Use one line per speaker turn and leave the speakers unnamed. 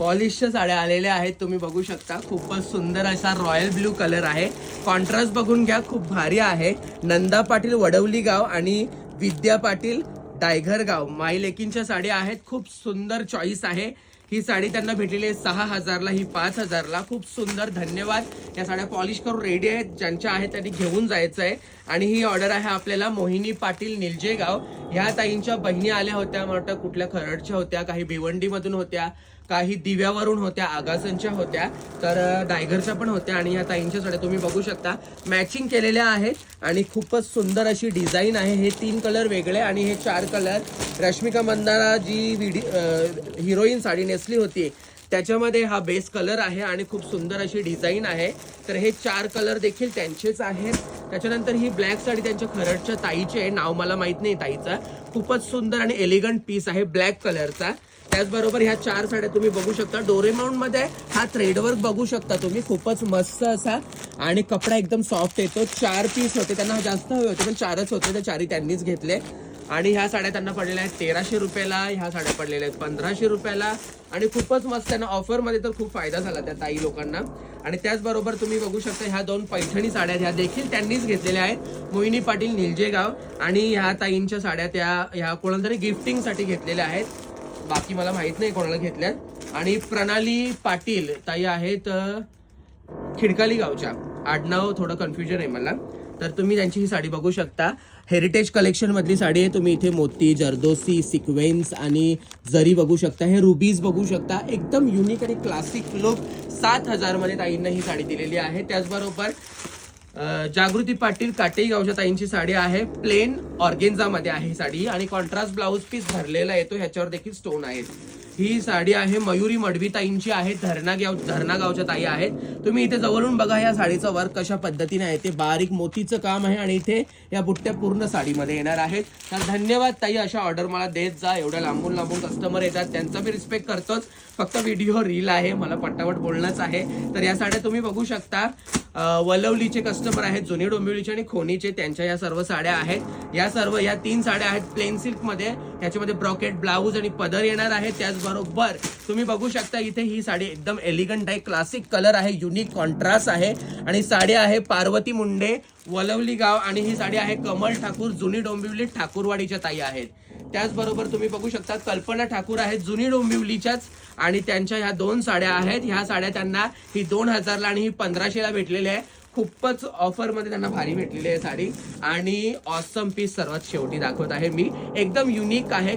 पॉलिशच्या साड्या आलेल्या आहेत, तुम्ही बघू शकता. खूपच सुंदर असा रॉयल ब्ल्यू कलर आहे. कॉन्ट्रास्ट बघून घ्या, खूप भारी आहे. नंदा पाटील वडवली गाव आणि विद्या पाटील टायगर गाव माई लेकींच्या साड्या आहेत. खूप सुंदर चॉईस आहे. ही साडी त्यांना भेटलेली आहे 6,000ला, ही 5,000ला. खूप सुंदर, धन्यवाद. या साड्या पॉलिश करून रेडी आहेत, ज्यांच्या आहेत त्यांनी घेऊन जायचं आहे. आणि ही ऑर्डर आहे आपल्याला मोहिनी पाटील निलजेगाव. ह्या ताईंच्या बहिणी आल्या होत्या, मला वाटतं कुठल्या खरडच्या होत्या, काही भिवंडीमधून होत्या, काही दिव्यावरून होत्या, आगासनच्या होत्या, तर डायगरच्या पण होत्या. आणि या ताईंच्या साड्या तुम्ही बघू शकता मॅचिंग केलेल्या आहेत आणि खूपच सुंदर अशी डिझाईन आहे. हे 3 कलर वेगळे आणि हे 4 कलर. रश्मिका मंदाना जी हिरोईन साडी नेसली होती त्याच्यामध्ये हा बेस कलर आहे आणि खूप सुंदर अशी डिझाईन आहे. तर हे 4 कलर देखील त्यांचेच आहेत. त्याच्यानंतर ही ब्लॅक साडी त्यांच्या खरडच्या ताईची आहे, नाव मला माहित नाही ताईचा. खूपच सुंदर आणि एलिगंट पीस आहे ब्लॅक कलरचा. त्याचबरोबर ह्या 4 साड्या तुम्ही बघू शकता. डोरेमॉन मध्ये हा थ्रेडवर्क बघू शकता तुम्ही, खूपच मस्त असा आणि कपडा एकदम सॉफ्ट येतो. 4 पीस होते, त्यांना जास्त हवे होते पण 4च होते, तर 4ही त्यांनीच घेतले. आणि ह्या साड्या त्यांना पडलेल्या आहेत 1300 रुपयाला. ह्या साड्या पडलेल्या आहेत 1500 रुपयाला. आणि खूपच मस्त, त्यांना ऑफरमध्ये तर खूप फायदा झाला त्या ताई लोकांना. आणि त्याचबरोबर तुम्ही बघू शकता ह्या 2 पैठणी साड्या ह्या देखील त्यांनीच घेतलेल्या आहेत, मोहिनी पाटील निलजेगाव. आणि ह्या ताईंच्या साड्या ह्या कोणाला तरी गिफ्टिंगसाठी घेतलेल्या आहेत, बाकी मला माहित नाही कोणाला घेतल्यात. आणि प्रणाली पाटील ताई आहेत खिडकाली गावच्या, आडनाव थोडं कन्फ्युजन आहे मला. तर तुम्ही त्यांची ही साडी बघू शकता. हेरिटेज कलेक्शन मधली साडी आहे. तुम्ही इथे मोती, जरदोसी, सिक्वेन्स आणि जरी बघू शकता. हे रुबीज बघू शकता, एकदम युनिक आणि क्लासिक लुक. 7,000 मध्ये ताईंना ही साडी दिलेली आहे. त्याचबरोबर जागृती पाटील काटेई गावच्या ताईंची साडी आहे, प्लेन ऑर्गेन्झा मध्ये आहे ही साडी आणि कॉन्ट्रास्ट ब्लाउज पीस भरलेला येतो, ह्याच्यावर देखील स्टोन आहेत. ही साडी आहे मयुरी मडवी ताईंची आहे, धरणा गावच्या ताई आहेत. तुम्ही इथे जवळून बघा या साडीचं वर्क कशा पद्धतीने आहे, ते बारीक मोतीचं काम आहे आणि इथे या बुट्ट्या पूर्ण साडीमध्ये येणार आहेत. तर धन्यवाद ताई, अशा ऑर्डर मला देत जा. एवढ्या लांबून कस्टमर येतात, त्यांचा मी रिस्पेक्ट करतोच, फक्त व्हिडिओ रील आहे, मला पटापट बोलणंच आहे. तर या साड्या तुम्ही बघू शकता. वलवलीचे कस्टमर आहेत, जुनी डोंबिवलीचे आणि खोनीचे, त्यांच्या या सर्व साड्या आहेत. या 3 साड्या आहेत प्लेन सिल्क मध्ये, याच्यामध्ये ब्रॉकेट ब्लाऊज आणि पदर येणार आहे. त्याचबरोबर तुम्ही बघू शकता इथे ही साडी एकदम एलिगंट आहे, क्लासिक कलर आहे, युनिक कॉन्ट्रास्ट आहे. आणि साडी आहे पार्वती मुंडे वलवली गाव आणि ही साडी आहे कमल ठाकूर, जुनी डोंबिवली ठाकूरवाडीच्या ताई आहेत. त्याचबरोबर तुम्ही बघू शकता कल्पना ठाकूर आहेत, जुनी डोंबिवलीच्याच, आणि त्यांच्या ह्या 2 साड्या आहेत. ह्या साड्या त्यांना ही 2000ला आणि ही 1500ला भेटलेल्या आहे. खूपच ऑफरमध्ये त्यांना भारी भेटलेली आहे साडी. आणि ऑसम पीस सर्वात शेवटी दाखवत आहे मी, एकदम युनिक आहे.